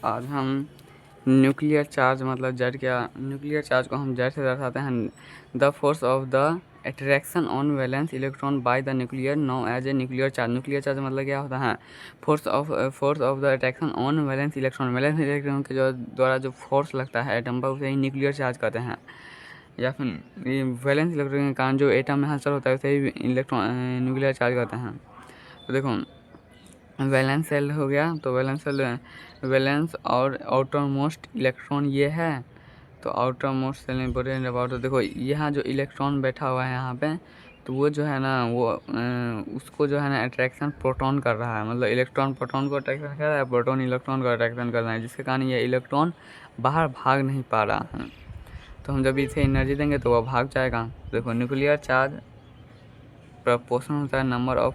आज हम nuclear charge मतलब जेड क्या, न्यूक्लियर चार्ज को हम जेड से दर्शाते हैं। The force of the attraction on valence electron by the nuclear known as a nuclear charge. Nuclear charge मतलब क्या होता है? Force of the attraction on valence electron. Valence electron के जो द्वारा जो फोर्स लगता है एटम पर, उसे ही न्यूक्लियर चार्ज कहते हैं। या फिर वैलेंस इलेक्ट्रॉन के कारण जो एटम में हलचल होता है उसे ही इलेक्ट्रॉन न्यूक्लियर चार्ज कहते हैं। तो देखो, वैलेंस सेल हो गया, तो वैलेंस सेल वैलेंस और आउटर मोस्ट इलेक्ट्रॉन ये है। तो outer most shell important about, तो देखो यहाँ जो इलेक्ट्रॉन बैठा हुआ है यहाँ पे, तो वो जो है ना वो उसको जो है ना अट्रैक्शन प्रोटॉन कर रहा है। मतलब इलेक्ट्रॉन प्रोटॉन को अट्रैक्शन कर रहा है, प्रोटॉन इलेक्ट्रॉन को अट्रैक्शन कर रहा है, जिसके कारण ये इलेक्ट्रॉन बाहर भाग नहीं पा रहा है। तो हम जब इसे एनर्जी देंगे तो वह भाग जाएगा। देखो, न्यूक्लियर चार्ज प्रपोर्शन होता है नंबर ऑफ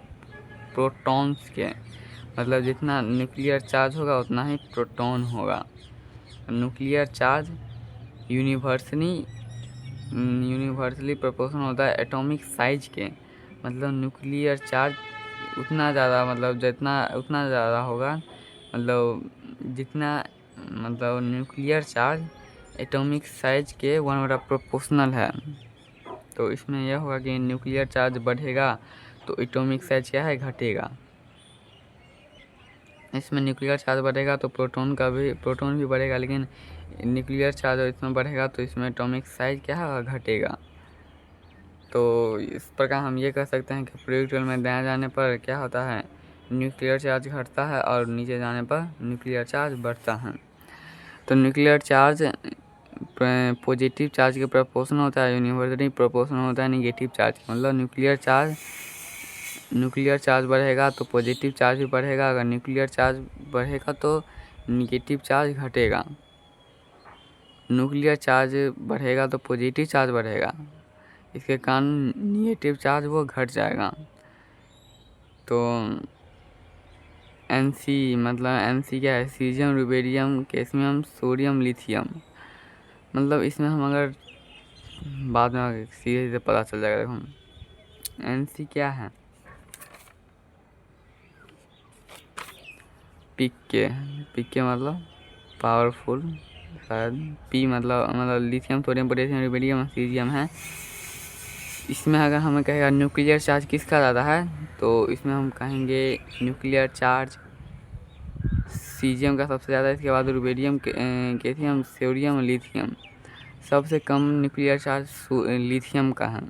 प्रोटॉन्स के, मतलब जितना न्यूक्लियर चार्ज होगा उतना ही प्रोटॉन होगा। न्यूक्लियर चार्ज यूनिवर्सली प्रोपोर्शनल होता है एटॉमिक साइज के, मतलब न्यूक्लियर चार्ज उतना ज़्यादा, मतलब जितना उतना ज़्यादा होगा, मतलब जितना, मतलब न्यूक्लियर चार्ज एटॉमिक साइज के 1/2 प्रोपोर्शनल है। तो इसमें यह होगा कि न्यूक्लियर चार्ज बढ़ेगा तो एटॉमिक साइज क्या है, घटेगा। इसमें न्यूक्लियर चार्ज बढ़ेगा तो प्रोटॉन भी बढ़ेगा, लेकिन न्यूक्लियर चार्ज इसमें बढ़ेगा तो इसमें एटॉमिक साइज क्या है, घटेगा। तो इस प्रकार हम ये कह सकते हैं कि पीरियोडिक टेबल में दाएं जाने पर क्या होता है, न्यूक्लियर चार्ज घटता है और नीचे जाने पर न्यूक्लियर चार्ज बढ़ता है। तो न्यूक्लियर चार्ज पॉजिटिव चार्ज के प्रोपोर्शनल होता है, यूनिवर्सली प्रोपोर्शनल होता है निगेटिव चार्ज। मतलब न्यूक्लियर चार्ज बढ़ेगा तो पॉजिटिव चार्ज भी बढ़ेगा, अगर न्यूक्लियर चार्ज बढ़ेगा तो निगेटिव चार्ज घटेगा। न्यूक्लियर चार्ज बढ़ेगा तो पॉजिटिव चार्ज बढ़ेगा, इसके कारण निगेटिव चार्ज वो घट जाएगा। तो Nc क्या है, सीजियम, रुबेरियम, कैडमियम, सोडियम, लिथियम। मतलब इसमें हम अगर बाद में सीधे सीधे पता चल जाएगा। देखो Nc क्या है, पिक के मतलब पावरफुल, शायद पी मतलब लिथियम, सोडियम, पोटेशियम, रुबेरियम, सीजियम है। इसमें अगर हमें कहेगा न्यूक्लियर चार्ज किसका ज़्यादा है, तो इसमें हम कहेंगे न्यूक्लियर चार्ज सीजियम का सबसे ज़्यादा, इसके बाद रुबेरियम, कैडमियम, सोडियम, लिथियम। सबसे कम न्यूक्लियर चार्ज लिथियम का है।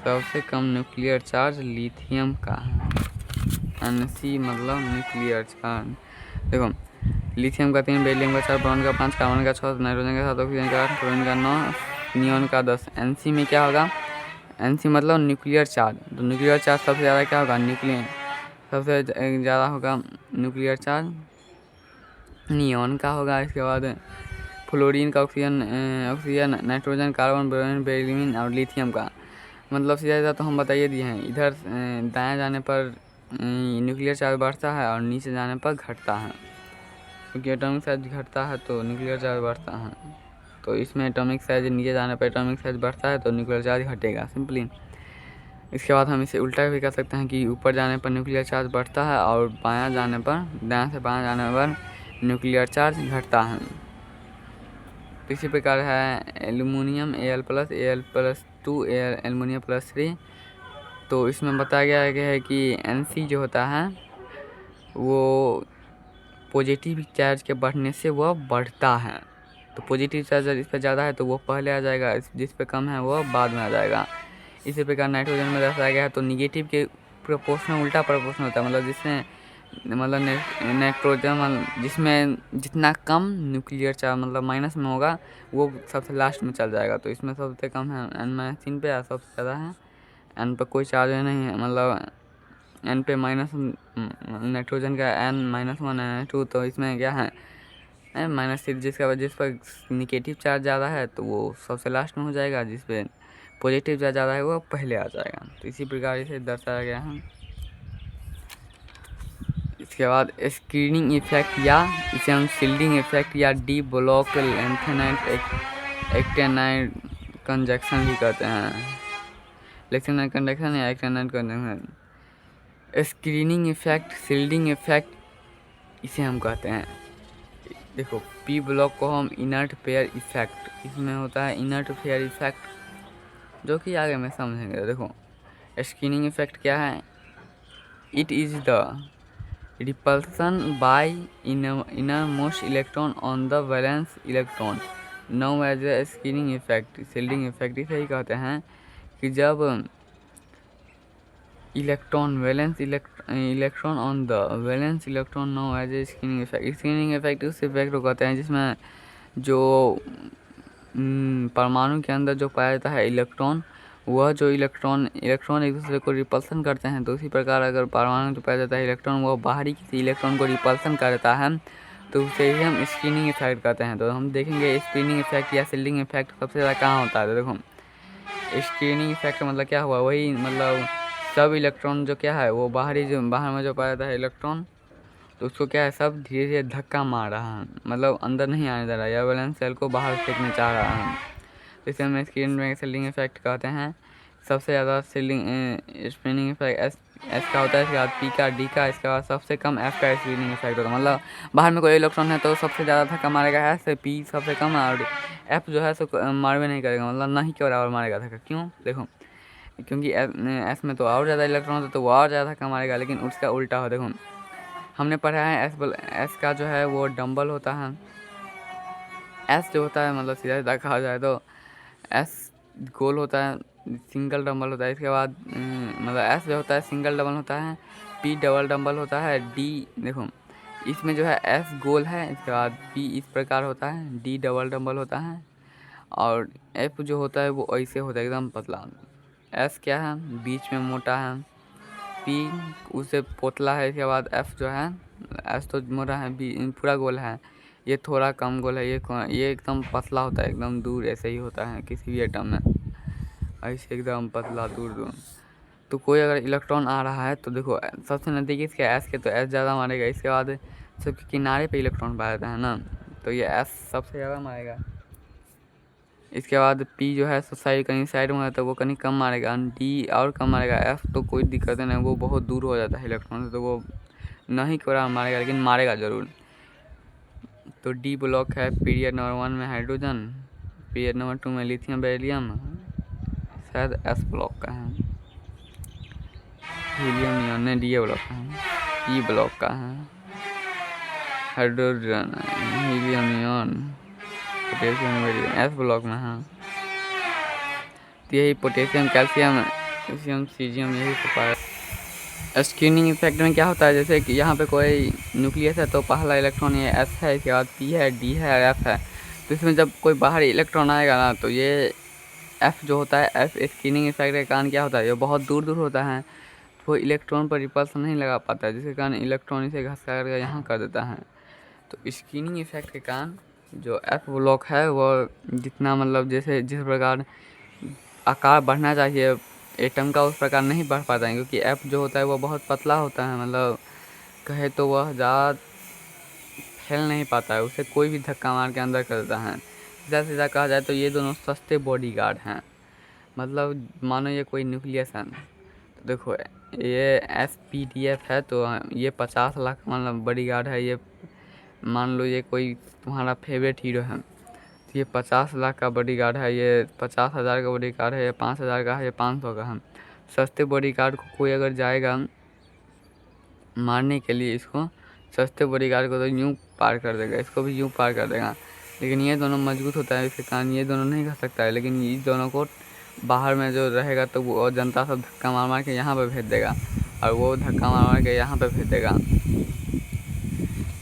सबसे कम न्यूक्लियर चार्ज लिथियम का है। Nc मतलब न्यूक्लियर चार्ज। देखो, लिथियम का 3, बेरिलियम का 4, बोरॉन का 5, कार्बन का 6, नाइट्रोजन का 7, ऑक्सीजन का 8, क्लोरीन का 9, नियॉन का 10। Nc में क्या होगा, Nc मतलब न्यूक्लियर चार्ज। तो न्यूक्लियर चार्ज सबसे ज़्यादा क्या होगा, सबसे ज़्यादा होगा न्यूक्लियर चार्ज नियॉन का होगा। इसके बाद फ्लोरीन का, oxygen, nitrogen, carbon, boron, beryllium और लिथियम का। मतलब सीधा सीधा तो हम बताइए दिए हैं। इधर दाएं जाने पर न्यूक्लियर चार्ज बढ़ता है और नीचे जाने पर घटता है, क्योंकि एटॉमिक साइज घटता है तो न्यूक्लियर चार्ज बढ़ता है। तो इसमें एटॉमिक साइज नीचे जाने पर एटॉमिक साइज बढ़ता है तो न्यूक्लियर चार्ज घटेगा, सिंपली। इसके बाद हम इसे उल्टा भी कर सकते हैं कि ऊपर जाने पर न्यूक्लियर चार्ज बढ़ता है और बायां जाने पर, दाएं से बायां जाने पर न्यूक्लियर चार्ज घटता है। इसी प्रकार है एल्यूमिनियम Al+2, एल्यूमिनियम +3। तो इसमें बताया गया है कि Nc जो होता है वो पॉजिटिव चार्ज के बढ़ने से वह बढ़ता है। तो पॉजिटिव चार्ज इस पर ज़्यादा है तो वो पहले आ जाएगा, जिस पे कम है वो बाद में आ जाएगा। इसी प्रकार नाइट्रोजन में दर्शाया गया है तो निगेटिव के प्रोपोर्शनल उल्टा प्रोपोर्शनल होता है, मतलब जिसमें नाइट्रोजन जिसमें जितना कम न्यूक्लियर चार्ज मतलब माइनस में होगा वो सबसे लास्ट में चल जाएगा। तो इसमें सबसे कम है N-3 पे, और सबसे ज़्यादा है N पर कोई चार्ज नहीं है, मतलब N पे माइनस, नाइट्रोजन का N-1 N-2। तो इसमें क्या है -3, जिस पर निगेटिव चार्ज ज़्यादा है तो वो सबसे लास्ट में हो जाएगा, जिस पे पॉजिटिव चार्ज ज़्यादा है वो पहले आ जाएगा। तो इसी प्रकार इसे दर्शाया गया है। इसके बाद स्क्रीनिंग इफेक्ट या इसे हम शील्डिंग इफेक्ट या D block lanthanide actinide conjunction भी कहते हैं। लेक्टेनाइट कंडक्शन या actinide conjunction. Screening effect, shielding effect इसे हम कहते हैं। देखो पी ब्लॉक को हम इनर्ट पेयर इफेक्ट, इसमें होता है इनर्ट पेयर इफेक्ट जो कि आगे में समझेंगे। देखो स्क्रीनिंग इफेक्ट क्या है, it is the repulsion by innermost electron on the valence electron now as a screening effect. Shielding effect इसे ही कहते हैं कि जब electron electron on the valence electron now as a screening effect. Screening effect उस effect को कहते हैं जिसमें जो परमाणु के अंदर जो पाया जाता है इलेक्ट्रॉन, वह जो इलेक्ट्रॉन एक दूसरे को रिपल्सन करते हैं, तो उसी प्रकार अगर परमाणु जो पाया जाता है इलेक्ट्रॉन वह बाहरी किसी इलेक्ट्रॉन को रिपल्सन करता है तो उसे ही हम स्क्रीनिंग इफेक्ट कहते हैं। तो हम देखेंगे स्क्रीनिंग इफेक्ट या शील्डिंग इफेक्ट सबसे ज़्यादा कहाँ होता है। तो देखो स्क्रीनिंग इफेक्ट मतलब क्या हुआ, वही मतलब सब इलेक्ट्रॉन जो क्या है वो बाहर में जो पाया जाता है इलेक्ट्रॉन, तो उसको क्या है सब धीरे धीरे धक्का मार रहा है, मतलब अंदर नहीं आने दे रहा है या वैलेंस सेल को बाहर फेंकने चाह रहा है। तो इसे हम स्क्रीन में शील्डिंग इफेक्ट कहते हैं। सबसे ज़्यादा स्क्रीनिंग इफेक्ट एस का होता है, इसके बाद पी का, डी का, इसके बाद सबसे कम एफ का स्क्रीनिंग इफेक्ट होता है। मतलब बाहर में कोई इलेक्ट्रॉन है तो सबसे ज़्यादा धक्का मारेगा एस, पी सबसे कम, और एफ जो है सो मारवे नहीं करेगा, मतलब ना ही के बराबर मारेगा धक्का। क्यों, देखो क्योंकि एस में तो और ज़्यादा इलेक्ट्रॉन होता है तो वो और ज़्यादा धक्का मारेगा, लेकिन उसका उल्टा हो। देखो हमने पढ़ा है एस का जो है वो डंबल होता है। एस जो होता है मतलब सीधा सीधा कहा जाए तो एस गोल होता है, सिंगल डंबल होता है। इसके बाद मतलब एस जो होता है सिंगल डबल होता है, पी डबल डंबल होता है, डी देखो इसमें जो है एस गोल है, इसके बाद पी इस प्रकार होता है, डी डबल डंबल होता है, और एफ जो होता है वो ऐसे होता है एकदम पतला। एस क्या है बीच में मोटा है, पी उससे पोतला है, इसके बाद एफ जो है एस तो मोटा है, बी पूरा गोल है, ये थोड़ा कम गोल है, ये एकदम पतला होता है, एकदम दूर ऐसे ही होता है किसी भी एटम में ऐसे एकदम पतला दूर दूर। तो कोई अगर इलेक्ट्रॉन आ रहा है तो देखो सबसे नज़दीकी इसके एस के, तो एस ज़्यादा मारेगा। इसके बाद सबके किनारे पे इलेक्ट्रॉन पाया जाता है ना, तो ये एस सबसे ज़्यादा मारेगा। इसके बाद पी जो है साइड कहीं साइड में है तो वो कहीं कम मारेगा, डी और कम मारेगा, एफ तो कोई दिक्कत नहीं, वो बहुत दूर हो जाता है इलेक्ट्रॉन से तो वो नहीं कोई मारेगा, लेकिन मारेगा ज़रूर। तो डी ब्लॉक है पीरियड नंबर 1 में हाइड्रोजन, पीरियड नंबर 2 में लिथियम बेरिलियम, शायद एस ब्लॉक का है, हीलियम नियॉन डी ब्लॉक का है, ई ब्लॉक का है hydrogen, helium neon, potassium beryllium S block में है। तो यही पोटेशियम कैल्शियम कैल्शियम सीजियम यही सब पाया। स्क्रीनिंग इफेक्ट में क्या होता है, जैसे कि यहाँ पे कोई न्यूक्लियस है तो पहला इलेक्ट्रॉन ये एस है, इसके बाद पी है, डी है और एफ है। तो इसमें जब कोई बाहरी इलेक्ट्रॉन आएगा ना तो ये एफ जो होता है, एफ स्क्रीनिंग इफेक्ट के कारण क्या होता है, ये बहुत दूर दूर होता है, वो इलेक्ट्रॉन पर रिपल्सन नहीं लगा पाता है, जिसके कारण इलेक्ट्रॉन इसे घसका करके यहाँ कर देता है। तो स्क्रीनिंग इफेक्ट के कारण जो एफ ब्लॉक है वो जितना मतलब जैसे जिस प्रकार आकार बढ़ना चाहिए एटम का उस प्रकार नहीं बढ़ पाता है, क्योंकि एफ जो होता है वो बहुत पतला होता है, मतलब कहे तो वह ज़्यादा फैल नहीं पाता है, उसे कोई भी धक्का मार के अंदर कर देता है। सीधा सीधा कहा जाए तो ये दोनों सस्ते बॉडीगार्ड हैं। मतलब मानो ये कोई न्यूक्लियस है तो देखो ये SPDF है तो ये 50 लाख मतलब बॉडीगार्ड है। ये मान लो ये कोई तुम्हारा फेवरेट हीरो है तो ये 50 लाख का बॉडीगार्ड है, ये 50,000 का बॉडीगार्ड है, ये 5,000 का है, ये 500 का है। सस्ते बॉडीगार्ड को कोई अगर जाएगा मारने के लिए इसको, सस्ते बॉडीगार्ड को तो यूँ पार कर देगा, इसको भी यूँ पार कर देगा, लेकिन ये दोनों मजबूत होता है, इसके कारण ये दोनों नहीं कर सकता है। लेकिन इस दोनों को बाहर में जो रहेगा तो वो जनता सब धक्का मार मार के यहाँ पे भेज देगा और वो धक्का मार मार के यहाँ पे भेज देगा।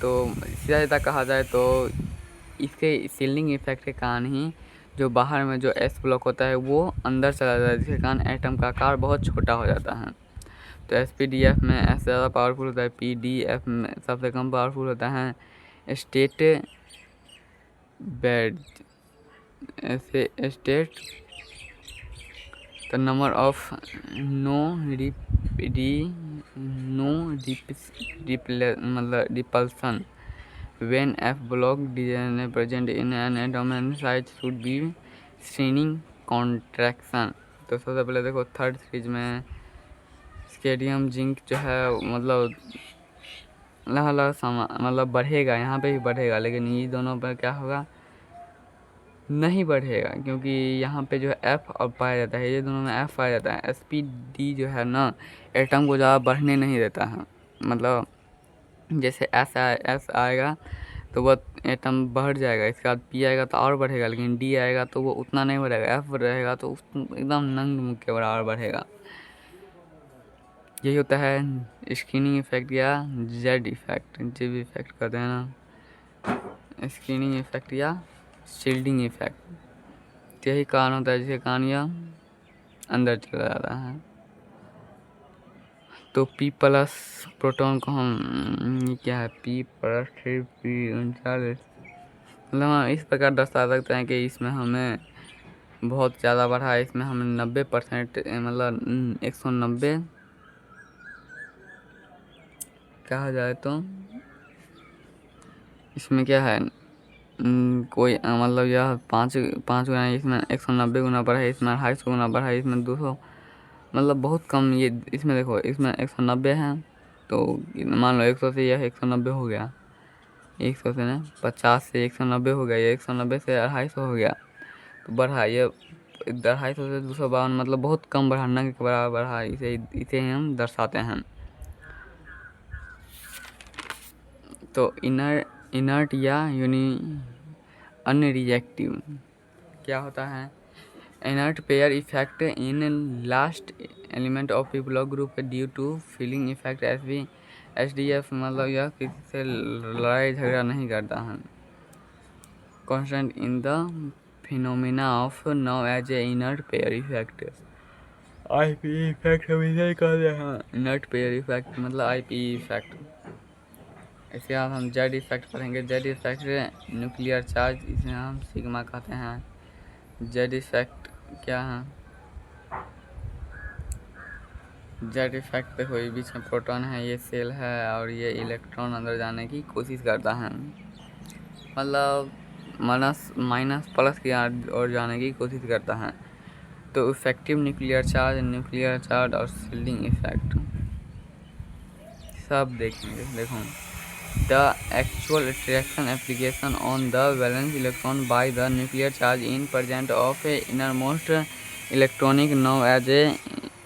तो सीधा सीधा कहा जाए तो इसके शील्डिंग इफेक्ट के कारण ही जो बाहर में जो एस ब्लॉक होता है वो अंदर चला जाता है, जिसके कारण एटम का आकार बहुत छोटा हो जाता है। तो SPDF में एस ज़्यादा पावरफुल होता है, PDF में सबसे कम पावरफुल होता है। स्टेट बेड ऐसे स्टेट द नंबर ऑफ मतलब repulsion when F block DNA present in an atom and size should be screening contraction. तो सबसे पहले देखो थर्ड सीरीज में स्केडियम जिंक जो है मतलब अलग अलग मतलब बढ़ेगा, यहाँ पे भी बढ़ेगा, लेकिन ये दोनों पर क्या होगा, नहीं बढ़ेगा, क्योंकि यहाँ पे जो है एफ और पाया जाता है, ये दोनों में एफ पाया जाता है। SPD जो है ना एटम को ज़्यादा बढ़ने नहीं देता है, मतलब जैसे एस आएगा तो वो एटम बढ़ जाएगा, इसके बाद P आएगा तो और बढ़ेगा, लेकिन D आएगा तो वो उतना नहीं बढ़ेगा, F रहेगा तो एकदम नंग मुँह के बराबर बढ़ेगा। यही होता है स्क्रीनिंग इफेक्ट या जेड इफेक्ट, जेब इफेक्ट कहते हैं ना, स्क्रीनिंग इफेक्ट या शील्डिंग इफेक्ट। यही कारण होता है जिसके कारण यह अंदर चला जाता है। तो P प्लस प्रोटॉन को हम ये क्या है P+3P39, मतलब हम इस प्रकार दर्शा सकते हैं कि इसमें हमें बहुत ज़्यादा बढ़ा है, इसमें हमें 90% मतलब 190 कहा जाए तो इसमें क्या है कोई मतलब यह 5 गुना, इसमें 190 गुना बढ़ा है, इसमें 250 गुना बढ़ा है, इसमें 200 मतलब बहुत कम। ये इसमें देखो, इसमें 190 है तो मान लो 100 से यह 190 हो गया, 100 से ना 50 से 190 हो गया, ये 190 से 250 हो गया, तो बढ़ा ये 250 से 252, मतलब बहुत कम बढ़ा, न के बराबर बढ़ा। इसे ही हम दर्शाते हैं। तो इनर्ट या अनरिएक्टिव क्या होता है? Inert pair effect in last element of P block group due to feeling effect SDF, मतलब यह किसी से लड़ाई झगड़ा नहीं करता है। Constant in the phenomena of now as a inert pair effect. IP effect हम इसे कहते हैं, इनर्ट पेयर इफेक्ट मतलब IP इफेक्ट। इसके बाद हम जेड इफेक्ट पढ़ेंगे। जेड इफेक्ट न्यूक्लियर चार्ज, इसे हम सिग्मा कहते हैं। जेड इफेक्ट क्या है? जेड इफेक्ट देखो, ये बीच में प्रोटॉन है, ये सेल है, और ये इलेक्ट्रॉन अंदर जाने की कोशिश करता है, मतलब माइनस प्लस की ओर जाने की कोशिश करता है। तो इफेक्टिव न्यूक्लियर चार्ज और शील्डिंग इफेक्ट सब देखेंगे। देखो, the actual interaction application on the valence electron by the nuclear charge in presence of a innermost electronic known as a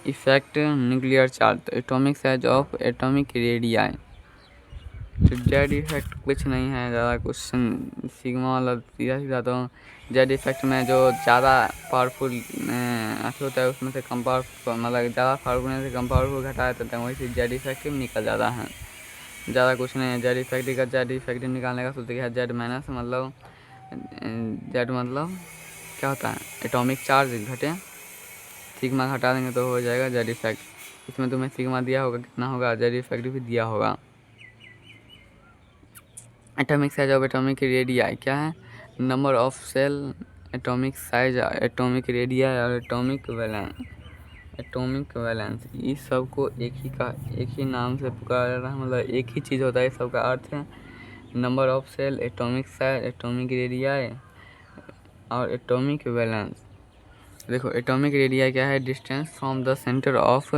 effect nuclear charge, the atomic size of atomic radii। तो Z effect कुछ नहीं है ज़्यादा, कुछ sigma वाला सीधा सीधा। तो जेड इफेक्ट में जो ज़्यादा पावरफुल होता है उसमें से कम पावरफुल, मतलब ज़्यादा पावरफुल में से कम पावरफुल घटाया जाता है, वही से जेड इफेक्टिव निकल जाता है। ज़्यादा कुछ नहीं है। जेड इफेक्टिव निकालने का सूत्र है जेड माइनस, मतलब जेड मतलब क्या होता है, एटॉमिक चार्ज घटे, सिग्मा घटा देंगे तो हो जाएगा जेड इफेक्ट। इसमें तुम्हें सिग्मा दिया होगा, कितना होगा, जेड इफेक्टिव भी दिया होगा। Atomic size of atomic radii क्या है? Number of shell, atomic size, atomic radii और एटॉमिक वैलेंस, इस सब को एक ही नाम से पुकारा जाता है, मतलब एक ही चीज़ होता है। इस सब का अर्थ है number of shell, atomic size, atomic radii और एटॉमिक वैलेंस। देखो, एटॉमिक रेडियाई क्या है? Distance from the centre of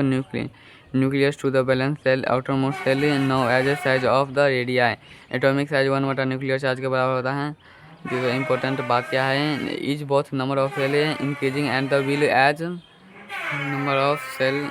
nucleus to the valence shell outermost shell now as a size of the radii. Atomic size 1/, nuclear charge के बराबर होता है। जो important बात क्या है, is both number of shell increasing and the will as number of cell